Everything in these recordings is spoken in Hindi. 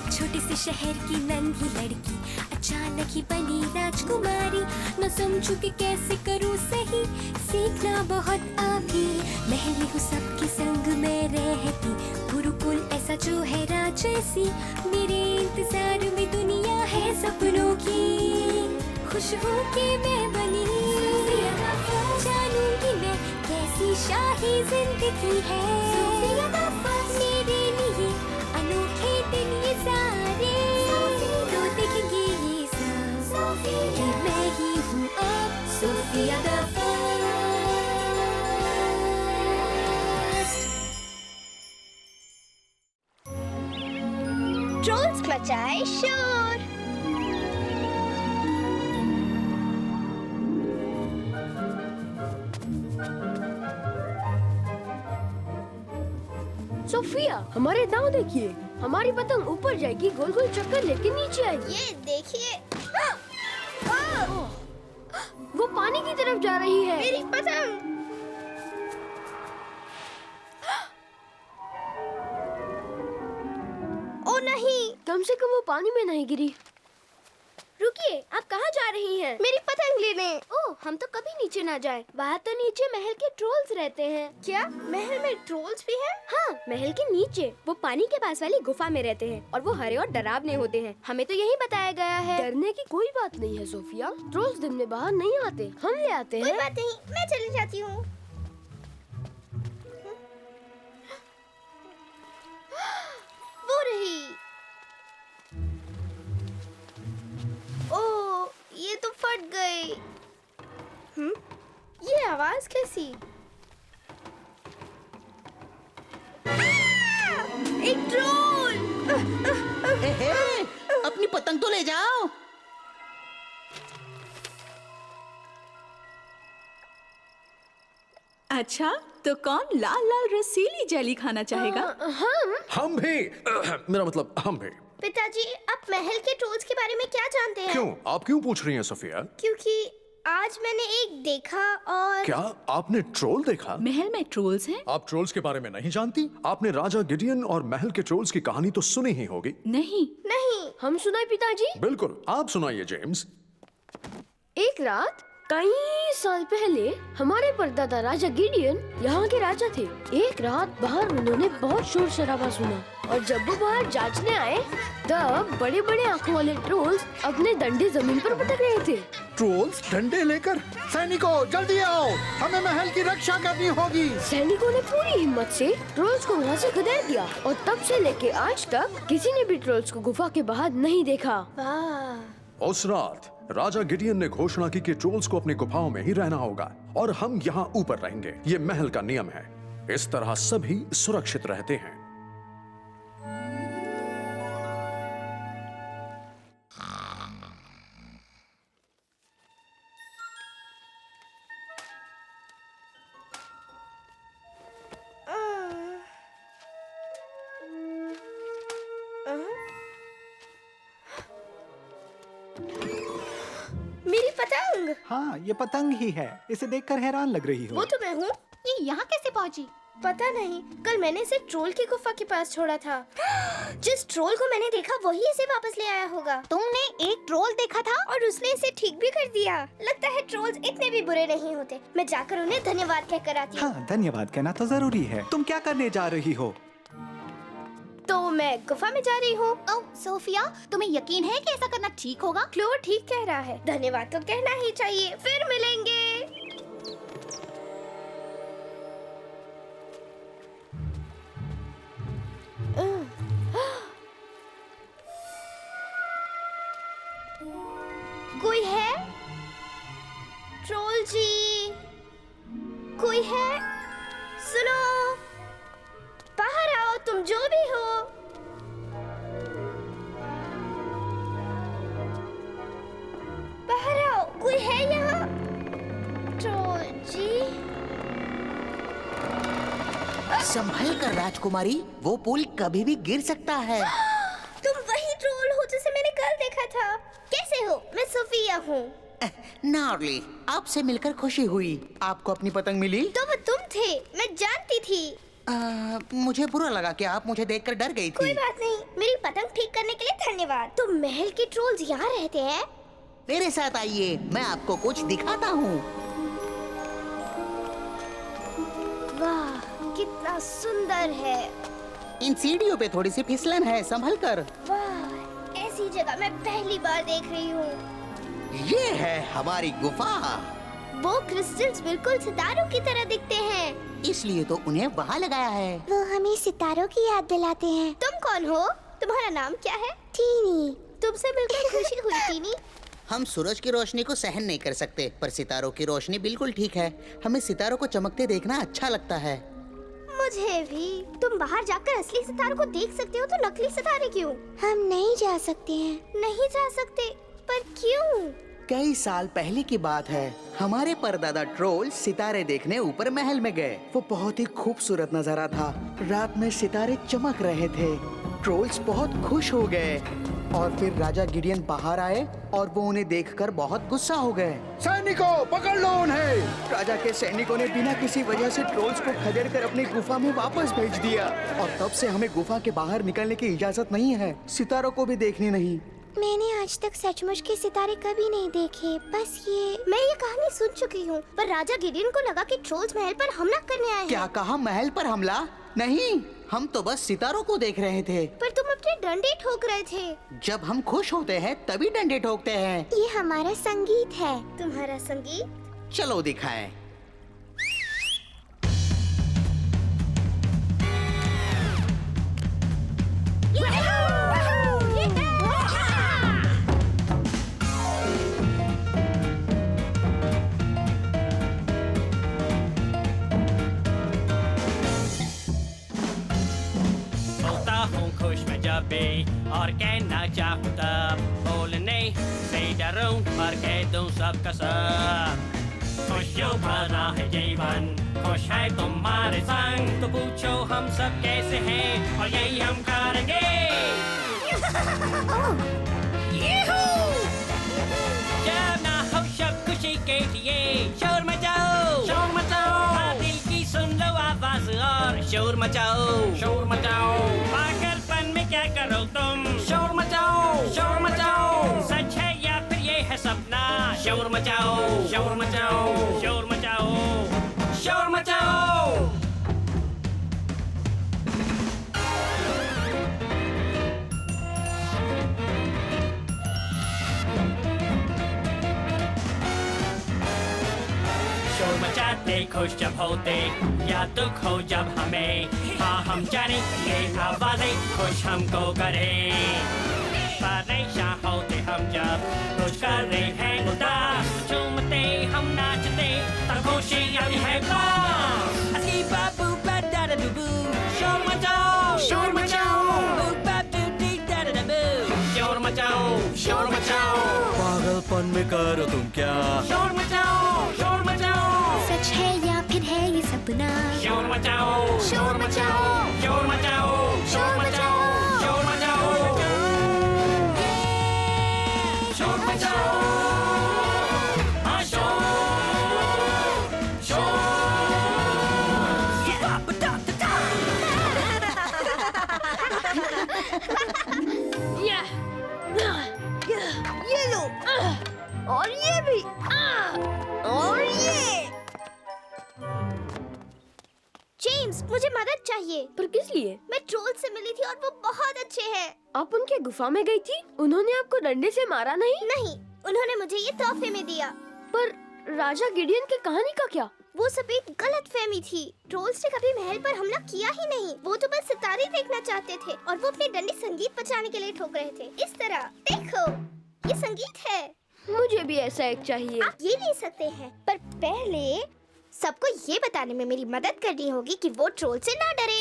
छोटे से शहर की नन्ही लड़की अचानक ही बनी राजकुमारी। न समझू कि कैसे करूँ सही, सीखना बहुत अभी। महल में हूँ सबके संग में रहती, गुरुकुल ऐसा जो है राजसी। मेरे इंतजार में दुनिया है सपनों की, खुश हूँ कि मैं बनी। जानूंगी मैं कैसी शाही जिंदगी है। मेरे लिए अनोखे दिन ये सारे, तो देखेंगे ये सब कि मैं ही हूँ अब सोफिया द फर्स्ट। ट्रोल्स मचाए शोर। सोफिया, हमारे दांव देखिए। हमारी पतंग ऊपर जाएगी, गोल गोल चक्कर लेके नीचे आएगी। ये देखिए, वो पानी की तरफ जा रही है। मेरी पतंग। ओ नहीं, कम से कम वो पानी में नहीं गिरी। रुकिए, आप कहाँ जा रही हैं? मेरी पतंग लेने। ओह, हम तो कभी नीचे ना जाएं। वहाँ तो नीचे महल के ट्रोल्स रहते हैं। क्या महल में ट्रोल्स भी हैं? हाँ, महल के नीचे। वो पानी के पास वाली गुफा में रहते हैं और वो हरे और डरावने होते हैं। हमें तो यही बताया गया है। डरने की कोई बात नहीं है सोफिया। ट्रोल्स दिन में बाहर नहीं आते, हम ले आते कोई हैं। बात नहीं, मैं चली जाती हूँ। वो रही। ओह, ये तो फट गई। ये आवाज कैसी? एक ट्रोल! हे, अपनी पतंग तो ले जाओ। अच्छा, तो कौन लाल लाल रसीली जेली खाना चाहेगा? हम भी मेरा मतलब हम भी। पिताजी, आप महल के ट्रोल्स के बारे में क्या जानते हैं? क्यों? आप क्यों पूछ रही हैं सोफिया? क्योंकि आज मैंने एक देखा और क्या आपने ट्रोल देखा? महल में ट्रोल्स हैं? आप ट्रोल्स के बारे में नहीं जानती? आपने राजा गिडियन और महल के ट्रोल्स की कहानी तो सुनी ही होगी। नहीं। नहीं। हम सुनाए पिताजी? बिल्कुल, आप सुनाइए जेम्स। एक रात कई साल पहले हमारे परदादा राजा गिडियन यहाँ के राजा थे। एक रात बाहर उन्होंने बहुत शोर शराबा सुना और जब वो बाहर जांचने आए तब बड़े बड़े आंखों वाले ट्रोल्स अपने डंडे जमीन पर पटक रहे थे। ट्रोल्स डंडे लेकर? सैनिकों जल्दी आओ, हमें महल की रक्षा करनी होगी। सैनिकों ने पूरी हिम्मत से ट्रोल्स को वहाँ से खदेड़ दिया और तब से लेके आज तक किसी ने भी ट्रोल्स को गुफा के बाहर नहीं देखा। वाह। उस रात राजा गिडियन ने घोषणा की कि ट्रोल्स को अपनी गुफाओं में ही रहना होगा और हम यहाँ ऊपर रहेंगे। ये महल का नियम है। इस तरह सभी सुरक्षित रहते हैं। मेरी पतंग। हाँ, ये पतंग ही है। इसे देखकर हैरान लग रही हो। वो तो मैं हूँ। ये यहाँ कैसे पहुँची? पता नहीं, कल मैंने इसे ट्रोल की गुफा के पास छोड़ा था। जिस ट्रोल को मैंने देखा वही इसे वापस ले आया होगा। तुमने एक ट्रोल देखा था? और उसने इसे ठीक भी कर दिया। लगता है ट्रोल्स इतने भी बुरे नहीं होते। मैं जाकर उन्हें धन्यवाद कहकर आती हूँ। हाँ, धन्यवाद कहना तो जरूरी है। तुम क्या करने जा रही हो? तो मैं गुफा में जा रही हूँ। ओह, सोफिया, तुम्हें यकीन है कि ऐसा करना ठीक होगा? क्लोर ठीक कह रहा है, धन्यवाद तो कहना ही चाहिए। फिर मिलेंगे। कोई है? ट्रोल जी, कोई है? सुनो, बाहर आओ, तुम जो भी हो। बाहर आओ, कोई है यहाँ? ट्रोल जी। संभल कर राजकुमारी, वो पुल कभी भी गिर सकता है। तुम वही ट्रोल हो जिसे मैंने कल देखा था। कैसे हो? मैं सोफिया हूँ। नार्ली, आपसे मिलकर खुशी हुई। आपको अपनी पतंग मिली? तो वो तुम थे, मैं जानती थी। मुझे बुरा लगा कि आप मुझे देखकर डर गई कोई थी। बात नहीं, मेरी पतंग ठीक करने के लिए धन्यवाद। तो महल के ट्रोल्स यहाँ रहते हैं? मेरे साथ आइए, मैं आपको कुछ दिखाता हूँ। वाह, कितना सुंदर है। इन सीढ़ियों पे थोड़ी सी फिसलन है, संभल कर। वाह, ऐसी जगह मैं पहली बार देख रही हूँ। ये है हमारी गुफा, वो क्रिस्टल्स बिल्कुल सितारों की तरह दिखते हैं। इसलिए तो उन्हें वहाँ लगाया है। वो हमें सितारों की याद दिलाते हैं। तुम कौन हो? तुम्हारा नाम क्या है? टीनी। तुमसे मिलकर खुशी हुई टीनी। हम सूरज की रोशनी को सहन नहीं कर सकते, पर सितारों की रोशनी बिल्कुल ठीक है। हमें सितारों को चमकते देखना अच्छा लगता है। मुझे भी। तुम बाहर जाकर असली सितारों को देख सकते हो, तो नकली सितारे क्यों? हम नहीं जा सकते हैं। नहीं जा सकते? पर क्यों? कई साल पहले की बात है, हमारे परदादा ट्रोल सितारे देखने ऊपर महल में गए। वो बहुत ही खूबसूरत नजारा था। रात में सितारे चमक रहे थे। ट्रोल्स बहुत खुश हो गए और फिर राजा गिडियन बाहर आए और वो उन्हें देखकर बहुत गुस्सा हो गए। सैनिकों, पकड़ लो उन्हें। राजा के सैनिकों ने बिना किसी वजह से ट्रोल्स को खदेड़कर अपनी गुफा में वापस भेज दिया और तब से हमें गुफा के बाहर निकलने की इजाजत नहीं है, सितारों को भी देखनी नहीं। मैंने आज तक सचमुच के सितारे कभी नहीं देखे, बस ये। मैं ये कहानी सुन चुकी हूँ, पर राजा गिडियन को लगा कि ट्रोल्स महल पर हमला करने आए हैं। क्या कहा? महल पर हमला? नहीं, हम तो बस सितारों को देख रहे थे। पर तुम अपने डंडे ठोक रहे थे। जब हम खुश होते हैं तभी डंडे ठोकते हैं। ये हमारा संगीत है। तुम्हारा संगीत? चलो दिखाएं। और कहना चाहूँ तब बोलने से डरूं पर कह दूं सबका सब। खुशियों भरा है जीवन, खुश है तुम्हारे संग, तो पूछो हम सब कैसे हैं और यही हम करेंगे। जब ना हो सब खुशी के लिए शोर मचाओ, शोर मचाओ। हाँ, दिल की सुन लो आवाज और शोर मचाओ, शोर मचाओ। पागलपन में क्या करो तुम? शोर मचाओ, शोर मचाओ। सच है या फिर ये है सपना? शोर मचाओ, शोर मचाओ, शोर मचाओ, शोर मचाओ। शोर मचाते खुश जब होते या दुख हो जब हमें, हाँ हम जाने ये आवाजें खुश हमको करे। परेशान होते हम जब कुछ कर रहे हैं उदास, झूमते हम नाचते तब खुशी आई है पास। हसी बाबू बड़ा डबू, शोर मचाओ, शोर मचाओ। शोर मचाओ, शोर मचाओ। पागलपन में करो तुम क्या? शोर मचाओ, शोर मचाओ। सच है या फिर है ये सपना? शोर मचाओ, शोर मचाओ, शोर मचाओ, शोर मचाओ, शोर मचाओ, शोर मचाओ। हाँ शोर, शोर। ये लो, और ये भी, और ये। जेम्स, मुझे मदद चाहिए। पर किस लिए? मैं ट्रोल से मिली थी और वो बहुत अच्छे हैं। आप उनके गुफा में गई थी? उन्होंने आपको डंडे से मारा नहीं? नहीं, उन्होंने मुझे ये तोहफे में दिया। पर राजा गिडियन की कहानी का क्या? वो सब एक गलतफहमी थी। ट्रोल्स ने कभी महल पर हमला किया ही नहीं। वो तो बस सितारे देखना चाहते थे और वो अपने डंडे संगीत बचाने के लिए ठोक रहे थे। इस तरह देखो, ये संगीत है। मुझे भी ऐसा एक चाहिए। आप ये ले सकते हैं, पर पहले सबको ये बताने में मेरी मदद करनी होगी कि वो ट्रोल से ना डरे।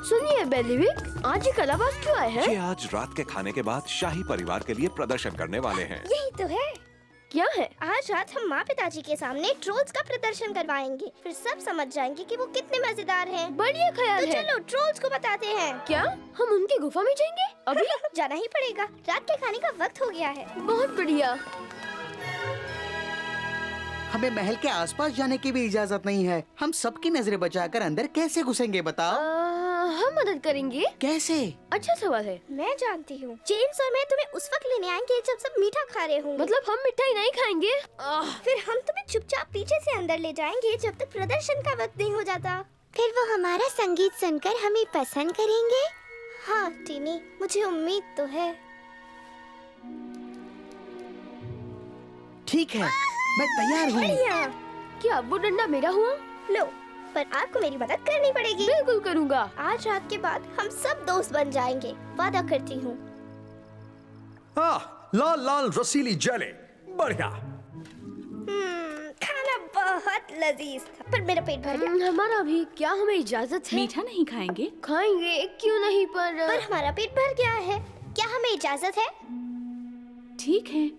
सुनिए बेलीविक, आज ये कलाबाज क्यों आए हैं? ये आज रात के खाने के बाद शाही परिवार के लिए प्रदर्शन करने वाले हैं। यही तो है। क्या है? आज रात हम माँ पिताजी के सामने ट्रोल्स का प्रदर्शन करवाएंगे, फिर सब समझ जाएंगे कि वो कितने मजेदार हैं। बढ़िया ख्याल तो है। चलो ट्रोल्स को बताते हैं। क्या हम उनकी गुफा में जाएंगे? अभी जाना ही पड़ेगा, रात के खाने का वक्त हो गया है। बहुत बढ़िया। हमें महल के आसपास जाने की भी इजाजत नहीं है। हम सबकी नजरें बचाकर अंदर कैसे घुसेंगे बताओ? हम मदद करेंगे। कैसे? अच्छा सवाल है। मैं जानती हूँ। जेम्स और मैं तुम्हें उस वक्त लेने आएंगे जब सब मीठा खा रहे होंगे। मतलब हम मिठाई नहीं खाएंगे? फिर हम तुम्हें चुपचाप पीछे से अंदर ले जाएंगे जब तक प्रदर्शन का वक्त नहीं हो जाता। फिर वो हमारा संगीत सुनकर हमें पसंद करेंगे। हाँ टीनी, मुझे उम्मीद तो है। ठीक है, मैं तैयार हूँ। बढ़िया। क्या वो डंडा मेरा हुआ? लो, पर आपको मेरी मदद करनी पड़ेगी। बिल्कुल करूँगा। आज रात के बाद हम सब दोस्त बन जाएंगे, वादा करती हूँ। लाल लाल रसीली जेली, बढ़िया। खाना बहुत लजीज था, पर मेरा पेट भर गया। हमारा भी। क्या हमें इजाजत है? मीठा नहीं खाएंगे? खाएंगे, क्यों नहीं, पर हमारा पेट भर गया है। क्या हमें इजाजत है? ठीक है।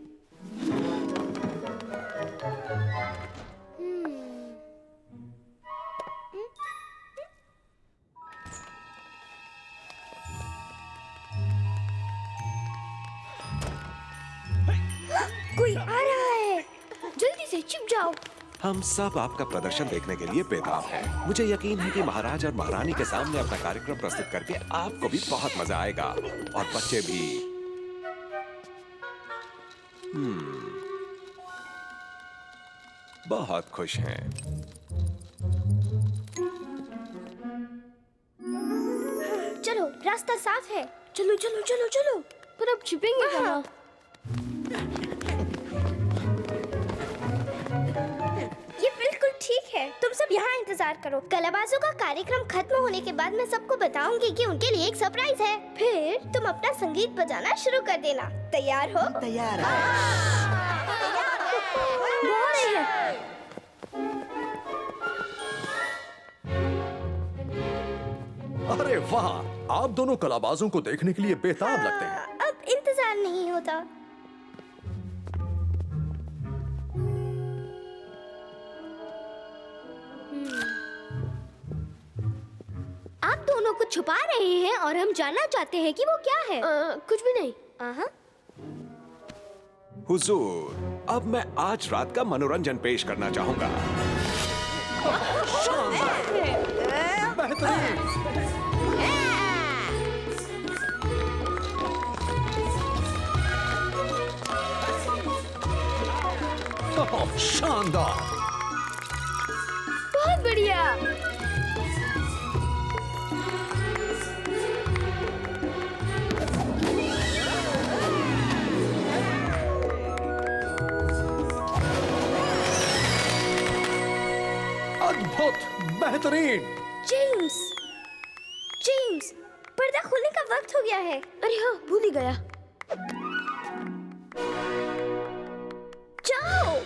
कोई आ रहा है। जल्दी से छिप जाओ। हम सब आपका प्रदर्शन देखने के लिए बेताब हैं। मुझे यकीन है कि महाराज और महारानी के सामने अपना कार्यक्रम प्रस्तुत करके आपको भी बहुत मजा आएगा और बच्चे भी। बहुत खुश हैं। चलो, रास्ता साफ है। चलो चलो चलो चलो। पर अब छिपेंगे कहाँ? ये बिल्कुल ठीक है। तुम सब यहाँ इंतजार करो। कलाबाजों का कार्यक्रम खत्म होने के बाद मैं सबको बताऊंगी कि उनके लिए एक सरप्राइज है। फिर तुम अपना संगीत बजाना शुरू कर देना। तैयार हो? तैयार है। अरे वाह, आप दोनों कलाबाजों को देखने के लिए बेताब लगते हैं। अब इंतजार नहीं होता। आप दोनों को छुपा रहे हैं और हम जानना चाहते हैं कि वो क्या है। कुछ भी नहीं। हुजूर, अब मैं आज रात का मनोरंजन पेश करना चाहूंगा। शानदार। बहुत बढ़िया। अद्भुत, बेहतरीन। जेम्स, जेम्स, पर्दा खोलने का वक्त हो गया है। अरे हाँ, भूल ही गया। जाओ।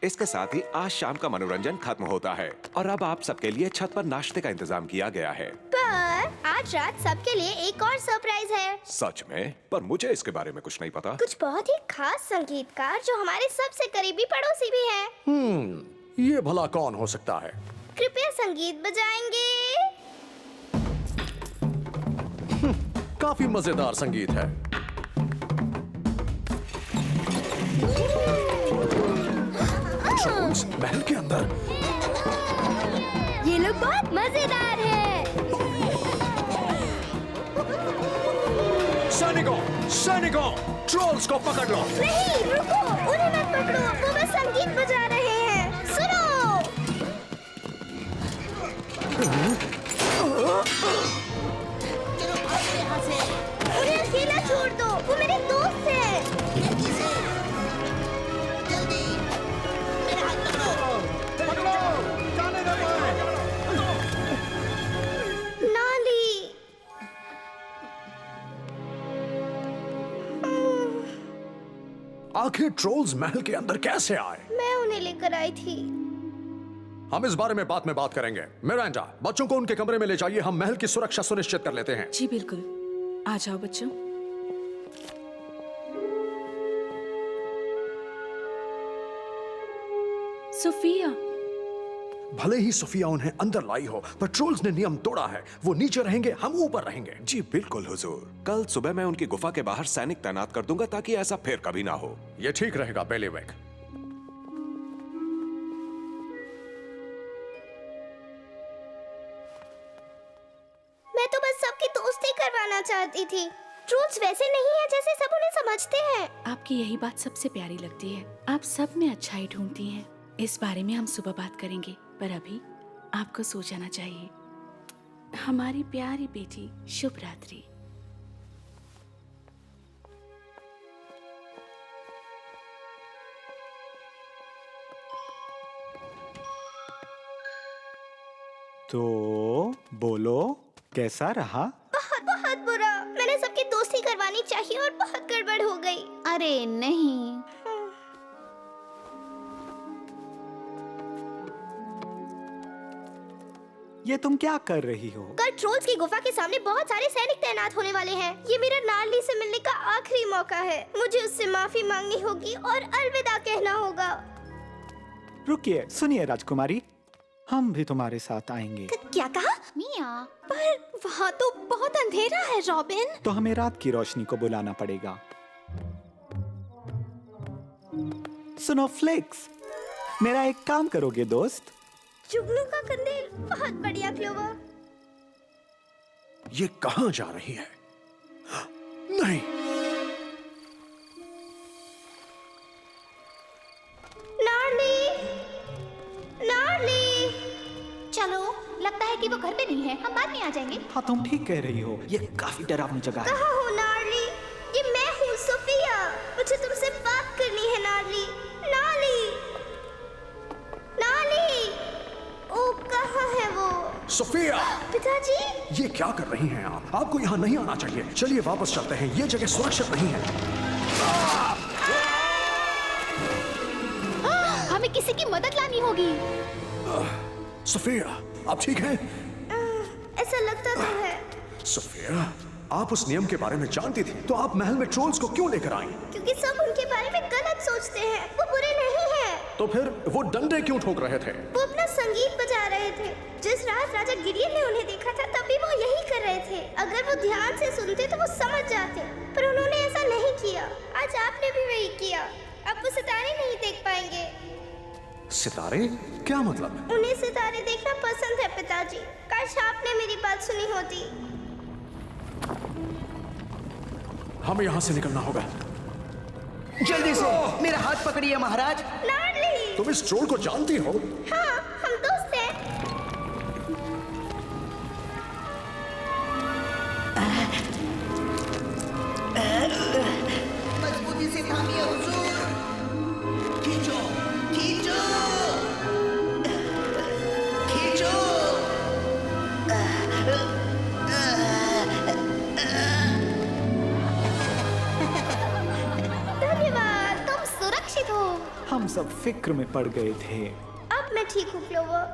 इसके साथ ही आज शाम का मनोरंजन खत्म होता है और अब आप सबके लिए छत पर नाश्ते का इंतजाम किया गया है। पर आज रात सबके लिए एक और सरप्राइज है। सच में? पर मुझे इसके बारे में कुछ नहीं पता। कुछ बहुत ही खास संगीतकार जो हमारे सबसे करीबी पड़ोसी भी है। ये भला कौन हो सकता है? कृपया संगीत बजाएंगे। काफी मजेदार संगीत है। ट्रोल्स महल के अंदर। ये लोग बहुत मजेदार है। सैनिकों, सैनिकों, ट्रोल्स को पकड़ लो। नहीं, रुको, उन्हें मत पकड़ो। वो बस संगीत बजा रहे हैं। सुनो। उन्हें अकेला छोड़ दो, वो मेरे दोस्त हैं। नाली। आखिर ट्रोल्स महल के अंदर कैसे आए? मैं उन्हें लेकर आई थी। हम इस बारे में बात करेंगे। मिरांडा, बच्चों को उनके कमरे में ले जाइए। हम महल की सुरक्षा सुनिश्चित कर लेते हैं। जी बिल्कुल। आ जाओ बच्चों। सोफिया। भले ही सोफिया उन्हें अंदर लाई हो, पर ट्रोल्स ने नियम तोड़ा है। वो नीचे रहेंगे, हम ऊपर रहेंगे। जी बिल्कुल हुजूर। कल सुबह मैं उनकी गुफा के बाहर सैनिक तैनात कर दूंगा ताकि ऐसा फिर कभी ना हो। ये ठीक रहेगा बेलीविक। दोस्ती करवाना चाहती थी। ट्रोल्स वैसे नहीं है जैसे सब उन्हें समझते हैं। आपकी यही बात सबसे प्यारी लगती है। आप सब में अच्छाई ढूंढती हैं। इस बारे में हम सुबह बात करेंगे, पर अभी आपको सो जाना चाहिए। हमारी प्यारी बेटी, शुभ रात्रि। तो बोलो, कैसा रहा? बहुत बहुत बुरा। मैंने सबकी दोस्ती करवानी चाहिए और बहुत गड़बड़ हो गई। अरे नहीं, ये तुम क्या कर रही हो? कल ट्रोल्स की गुफा के सामने बहुत सारे सैनिक तैनात होने वाले हैं। ये मेरा नार्ली से मिलने का आखिरी मौका है। मुझे उससे माफी मांगनी होगी और अलविदा कहना होगा। रुकिए, सुनिए राजकुमारी, हम भी तुम्हारे साथ आएंगे। क्या कहा? मिया, पर वहाँ तो बहुत अंधेरा है रॉबिन। तो हमें रात की रोशनी को बुलाना पड़ेगा। सुनो फ्लेक्स, मेरा एक काम करोगे दोस्त? जुगनू का कंदील, बहुत बढ़िया क्लोवर। ये कहाँ जा रही है? नहीं, नार्ली, नार्ली। चलो, लगता है कि वो घर पे नहीं है। हम बाद में आ जाएंगे। हाँ, तुम ठीक कह रही हो। ये काफी डरावनी जगह है। कहाँ हो नार्ली? ये मैं हूँ सोफिया। मुझे तुमसे बात करनी है नार्ली। नार्ली, नार्ली। ओ, कहाँ है वो? सोफिया! पिताजी? ये क्या कर रही हैं आप? आपको यहाँ नहीं आना चाहिए। चलिए वापस चलते हैं, ये जगह सुरक्षित नहीं है। हमें किसी की मदद लानी होगी। सोफिया, आप ठीक हैं? ऐसा लगता तो है। सोफिया, आप उस नियम के बारे में जानती थी, तो आप महल में ट्रोल्स को क्यों लेकर आई? क्योंकि सब उनके बारे में गलत सोचते हैं। वो बुरे नहीं हैं। तो फिर वो डंडे क्यों ठोक रहे थे? वो अपना संगीत बजा रहे थे। जिस रात राजा गिडियन ने उन्हें देखा था, तभी वो यही कर रहे थे। अगर वो ध्यान से सुनते तो वो समझ जाते, पर उन्होंने ऐसा नहीं किया। आज आपने भी वही किया। अब वो सितारे नहीं देख पाएंगे। सितारे? क्या मतलब? उन्हें सितारे देखना पसंद है पिताजी। काश आपने मेरी बात सुनी होती। हमें यहाँ से निकलना होगा। जल्दी से मेरा हाथ पकड़िए महाराज। नार्ली! तुम इस ट्रोल को जानती हो? हाँ, हम दोस्त हैं। मजबूती से थामिए हुजूर। खींचो, खींचो, खींचो। धन्यवाद, तुम सुरक्षित हो। हम सब फिक्र में पड़ गए थे। अब मैं ठीक हूँ क्लोवर।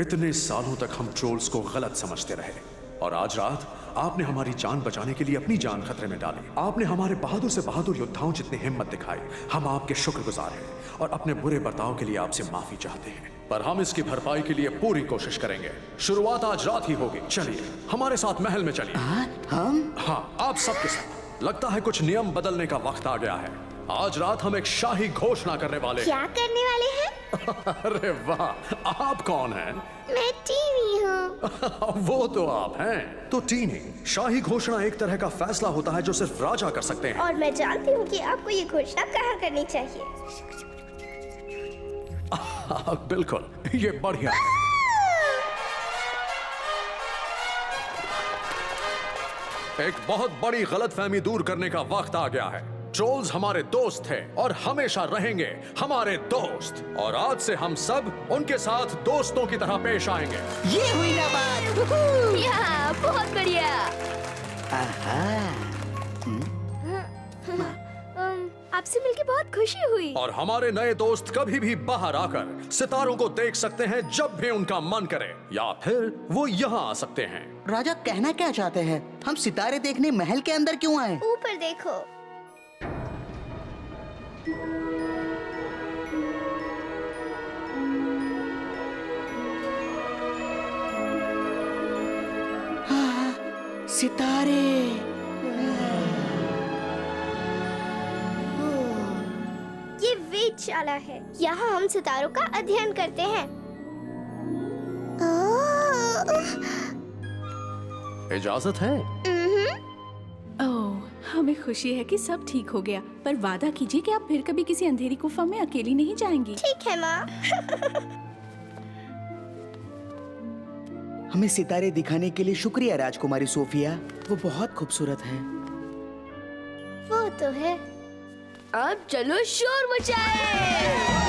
इतने सालों तक हम ट्रोल्स को गलत समझते रहे, और आज रात आपने हमारी जान बचाने के लिए अपनी जान खतरे में डाली। आपने हमारे बहादुर से बहादुर योद्धाओं जितनी हिम्मत दिखाई। हम आपके शुक्रगुजार हैं और अपने बुरे बर्ताव के लिए आपसे माफी चाहते हैं, पर हम इसकी भरपाई के लिए पूरी कोशिश करेंगे। शुरुआत आज रात ही होगी। चलिए हमारे साथ महल में चलिए। हम? हाँ, आप सबके साथ। लगता है कुछ नियम बदलने का वक्त आ गया है। आज रात हम एक शाही घोषणा करने वाले हैं। क्या करने वाले हैं? अरे वाह, आप कौन हैं? मैं टीनी हूँ। वो तो आप हैं। तो टीनी, शाही घोषणा एक तरह का फैसला होता है जो सिर्फ राजा कर सकते हैं। और मैं जानती हूँ कि आपको ये घोषणा कहाँ करनी चाहिए। बिल्कुल, ये बढ़िया है। एक बहुत बड़ी गलतफहमी दूर करने का वक्त आ गया है। ट्रोल्स हमारे दोस्त थे और हमेशा रहेंगे हमारे दोस्त, और आज से हम सब उनके साथ दोस्तों की तरह पेश आएंगे। ये हुई ना बात। या, बहुत बढ़िया। आपसे मिलके बहुत खुशी हुई। और हमारे नए दोस्त कभी भी बाहर आकर सितारों को देख सकते हैं जब भी उनका मन करे, या फिर वो यहाँ आ सकते हैं। राजा कहना क्या चाहते हैं? हम सितारे देखने महल के अंदर क्यों आए? ऊपर देखो। सितारे। ये वेधशाला है। यहाँ हम सितारों का अध्ययन करते हैं। इजाजत है? ओह, हमें खुशी है कि सब ठीक हो गया, पर वादा कीजिए कि आप फिर कभी किसी अंधेरी गुफा में अकेली नहीं जाएंगी। ठीक है माँ। हमें सितारे दिखाने के लिए शुक्रिया राजकुमारी सोफिया, वो बहुत खूबसूरत है। वो तो है। अब चलो शोर मचाए।